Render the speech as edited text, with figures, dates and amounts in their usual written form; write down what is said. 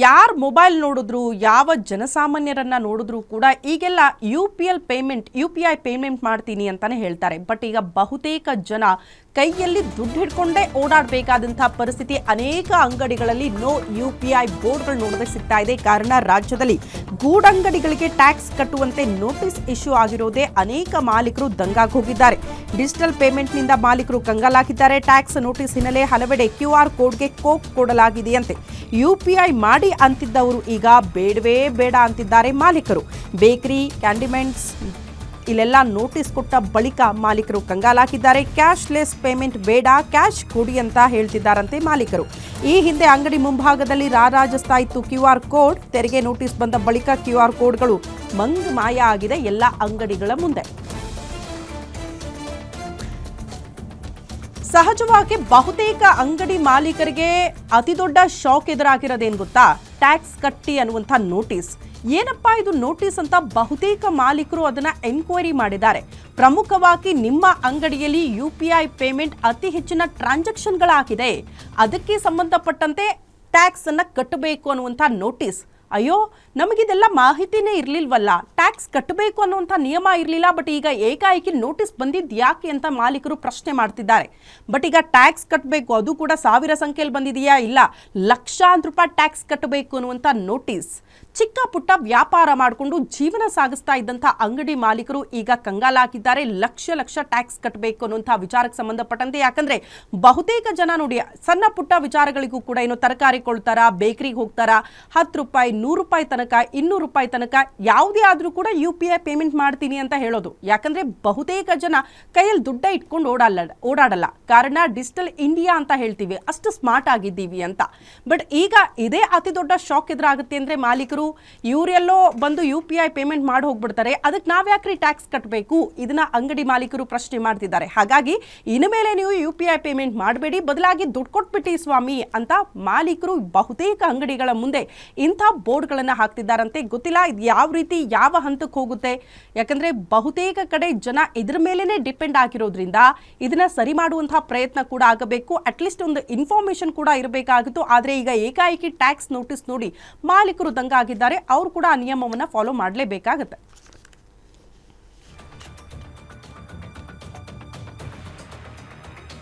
ಯಾರ್ ಮೊಬೈಲ್ ನೋಡಿದ್ರು ಯಾವ ಜನಸಾಮಾನ್ಯರನ್ನ ನೋಡಿದ್ರು ಕೂಡ ಈಗೆಲ್ಲ UPI ಪೇಮೆಂಟ್ ಮಾಡ್ತೀನಿ ಅಂತಾನೆ ಹೇಳ್ತಾರೆ. ಬಟ್ ಈಗ ಬಹುತೇಕ ಜನ ಕೈಯಲ್ಲಿ ದುಡ್ಡು ಹಿಡ್ಕೊಂಡೇ ಓಡಾಡಬೇಕಾದಂತಹ ಪರಿಸ್ಥಿತಿ ಅನೇಕ ಅಂಗಡಿಗಳಲ್ಲಿ ನೋ UPI ಬೋರ್ಡ್ಗಳು ನೋಡೋದಕ್ಕೆ ಸಿಗ್ತಾ ಇದೆ. ಕಾರಣ ರಾಜ್ಯದಲ್ಲಿ ಗೂಡಂಗಡಿಗಳಿಗೆ ಟ್ಯಾಕ್ಸ್ ಕಟ್ಟುವಂತೆ ನೋಟಿಸ್ ಇಶ್ಯೂ ಆಗಿರೋದೇ ಅನೇಕ ಮಾಲೀಕರು ದಂಗಾಗಿ ಹೋಗಿದ್ದಾರೆ. ಡಿಜಿಟಲ್ ಪೇಮೆಂಟ್ನಿಂದ ಮಾಲೀಕರು ಕಂಗಾಲಾಗಿದ್ದಾರೆ. ಟ್ಯಾಕ್ಸ್ ನೋಟಿಸ್ ಹಿನ್ನೆಲೆ ಹಲವೆಡೆ QR ಕೋಡ್ಗೆ ಕೋಕ್ ಕೊಡಲಾಗಿದೆಯಂತೆ. UPI ಮಾಡಿ ಅಂತಿದ್ದವರು ಈಗ ಬೇಡವೇ ಬೇಡ ಅಂತಿದ್ದಾರೆ ಮಾಲೀಕರು. ಬೇಕರಿ, ಕ್ಯಾಂಡಿಮೆಂಟ್ಸ್ ಇಲ್ಲೆಲ್ಲ ನೋಟಿಸ್ ಕೊಟ್ಟ ಬಳಿಕ ಮಾಲೀಕರು ಕಂಗಾಲಾಗಿದ್ದಾರೆ. ಕ್ಯಾಶ್ಲೆಸ್ ಪೇಮೆಂಟ್ ಬೇಡ, ಕ್ಯಾಶ್ ಕೊಡಿ ಅಂತ ಹೇಳ್ತಿದ್ದಾರಂತೆ ಮಾಲೀಕರು. ಈ ಹಿಂದೆ ಅಂಗಡಿ ಮುಂಭಾಗದಲ್ಲಿ ರಾರಾಜಿಸ್ತಾ ಇತ್ತು QR ಕೋಡ್. ತೆರಿಗೆ ನೋಟಿಸ್ ಬಂದ ಬಳಿಕ QR ಕೋಡ್ಗಳು ಮಾಯ ಆಗಿದೆ ಎಲ್ಲ ಅಂಗಡಿಗಳ ಮುಂದೆ. ಸಹಜವಾಗಿ ಬಹುತೇಕ ಅಂಗಡಿ ಮಾಲೀಕರಿಗೆ ಅತಿ ದೊಡ್ಡ ಶಾಕ್ ಎದುರಾಗಿರೋದೇನು ಗೊತ್ತಾ? ಟ್ಯಾಕ್ಸ್ ಕಟ್ಟಿ ಅನ್ನುವಂಥ ನೋಟಿಸ್. ಏನಪ್ಪಾ ಇದು ನೋಟಿಸ್ ಅಂತ ಬಹುತೇಕ ಮಾಲೀಕರು ಅದನ್ನ ಎನ್ಕ್ವೈರಿ ಮಾಡಿದ್ದಾರೆ. ಪ್ರಮುಖವಾಗಿ ನಿಮ್ಮ ಅಂಗಡಿಯಲ್ಲಿ UPI ಪೇಮೆಂಟ್ ಅತಿ ಹೆಚ್ಚಿನ ಟ್ರಾನ್ಸಾಕ್ಷನ್ಗಳಾಗಿದೆ, ಅದಕ್ಕೆ ಸಂಬಂಧಪಟ್ಟಂತೆ ಟ್ಯಾಕ್ಸ್ ಅನ್ನ ಕಟ್ಟಬೇಕು ಅನ್ನುವಂಥ ನೋಟಿಸ್. ಅಯ್ಯೋ, ನಮಗಿದೆಲ್ಲ ಮಾಹಿತಿನೇ ಇರಲಿಲ್ವಲ್ಲ, ಟ್ಯಾಕ್ಸ್ ಕಟ್ಟಬೇಕು ಅನ್ನುವಂಥ ನಿಯಮ ಇರಲಿಲ್ಲ. ಬಟ್ ಈಗ ಏಕಾಏಕಿ ನೋಟಿಸ್ ಬಂದಿದ್ದು ಯಾಕೆ ಅಂತ ಮಾಲೀಕರು ಪ್ರಶ್ನೆ ಮಾಡ್ತಿದ್ದಾರೆ. ಬಟ್ ಈಗ ಟ್ಯಾಕ್ಸ್ ಕಟ್ಟಬೇಕು, ಅದು ಕೂಡ ಸಾವಿರ ಸಂಖ್ಯೆಯಲ್ಲಿ ಬಂದಿದೆಯಾ? ಇಲ್ಲ, ಲಕ್ಷಾಂತರ ರೂಪಾಯಿ ಟ್ಯಾಕ್ಸ್ ಕಟ್ಟಬೇಕು ಅನ್ನುವಂಥ ನೋಟಿಸ್. ಚಿಕ್ಕ ಪುಟ್ಟ ವ್ಯಾಪಾರ ಮಾಡಿಕೊಂಡು ಜೀವನ ಸಾಗಿಸ್ತಾ ಇದ್ದಂಥ ಅಂಗಡಿ ಮಾಲೀಕರು ಈಗ ಕಂಗಾಲಾಗಿದ್ದಾರೆ. ಲಕ್ಷ ಟ್ಯಾಕ್ಸ್ ಕಟ್ಟಬೇಕು ಅನ್ನುವಂಥ ವಿಚಾರಕ್ಕೆ ಸಂಬಂಧಪಟ್ಟಂತೆ. ಯಾಕಂದ್ರೆ ಬಹುತೇಕ ಜನ ನೋಡಿ, ಸಣ್ಣ ಪುಟ್ಟ ವಿಚಾರಗಳಿಗೂ ಕೂಡ ಏನು ತರಕಾರಿ ಕೊಳ್ತಾರಾ, ಬೇಕರಿಗೆ ಹೋಗ್ತಾರಾ, 10 ರೂಪಾಯಿ, 100 ರೂಪಾಯಿ ತನಕ, 200 ರೂಪಾಯಿ ತನಕ ಯಾವುದೇ ಆದ್ರೂ ಕೂಡ UPI ಪೇಮೆಂಟ್ ಮಾಡ್ತೀನಿ ಅಂತ ಹೇಳೋದು. ಯಾಕಂದ್ರೆ ಬಹುತೇಕ ಜನ ಕೈಯಲ್ಲಿ ದುಡ್ಡ ಇಟ್ಕೊಂಡು ಓಡಾಡಲ್ಲ. ಕಾರಣ ಡಿಜಿಟಲ್ ಇಂಡಿಯಾ ಅಂತ ಹೇಳ್ತೀವಿ, ಅಷ್ಟು ಸ್ಮಾರ್ಟ್ ಆಗಿದ್ದೀವಿ ಅಂತ. ಬಟ್ ಈಗ ಇದೇ ಅತಿ ದೊಡ್ಡ ಶಾಕ್ ಎದುರಾಗುತ್ತೆ ಅಂದ್ರೆ ಮಾಲೀಕರು ಇವರೆಲ್ಲೋ ಬಂದು UPI ಪೇಮೆಂಟ್ ಮಾಡಿ ಹೋಗ್ಬಿಡ್ತಾರೆ, ಅದಕ್ಕೆ ನಾವ್ಯಾಕ್ರಿ ಟ್ಯಾಕ್ಸ್ ಕಟ್ಟಬೇಕು? ಇದನ್ನ ಅಂಗಡಿ ಮಾಲೀಕರು ಪ್ರಶ್ನೆ ಮಾಡ್ತಿದ್ದಾರೆ. ಹಾಗಾಗಿ ಇನ್ನು ಮೇಲೆ ನೀವು UPI ಪೇಮೆಂಟ್ ಮಾಡಬೇಡಿ, ಬದಲಾಗಿ ದುಡ್ಡು ಕೊಟ್ಬಿಟ್ಟಿ ಸ್ವಾಮಿ ಅಂತ ಮಾಲೀಕರು ಬಹುತೇಕ ಅಂಗಡಿಗಳ ಮುಂದೆ ಇಂಥ ಬೋರ್ಡ್ಗಳನ್ನ ಹಾಕ್ತಿದ್ದಾರಂತೆ. ಗೊತ್ತಿಲ್ಲ ಇದು ಯಾವ ರೀತಿ ಯಾವ ಹಂತಕ್ಕೆ ಹೋಗುತ್ತೆ. ಯಾಕಂದ್ರೆ ಬಹುತೇಕ ಕಡೆ ಜನ ಇದ್ರ ಮೇಲೇನೆ ಡಿಪೆಂಡ್ ಆಗಿರೋದ್ರಿಂದ ಇದನ್ನ ಸರಿ ಮಾಡುವಂತಹ ಪ್ರಯತ್ನ ಕೂಡ ಆಗಬೇಕು. ಅಟ್ಲೀಸ್ಟ್ ಒಂದು ಇನ್ಫಾರ್ಮೇಶನ್ ಕೂಡ ಇರಬೇಕಾಗಿತ್ತು. ಆದ್ರೆ ಈಗ ಏಕಾಏಕಿ ಟ್ಯಾಕ್ಸ್ ನೋಟಿಸ್ ನೋಡಿ ಮಾಲೀಕರು ದಂಗಾಗಿದ್ದಾರೆ. ಅವರು ಕೂಡ ಆ ನಿಯಮವನ್ನ ಫಾಲೋ ಮಾಡಲೇಬೇಕಾಗುತ್ತೆ.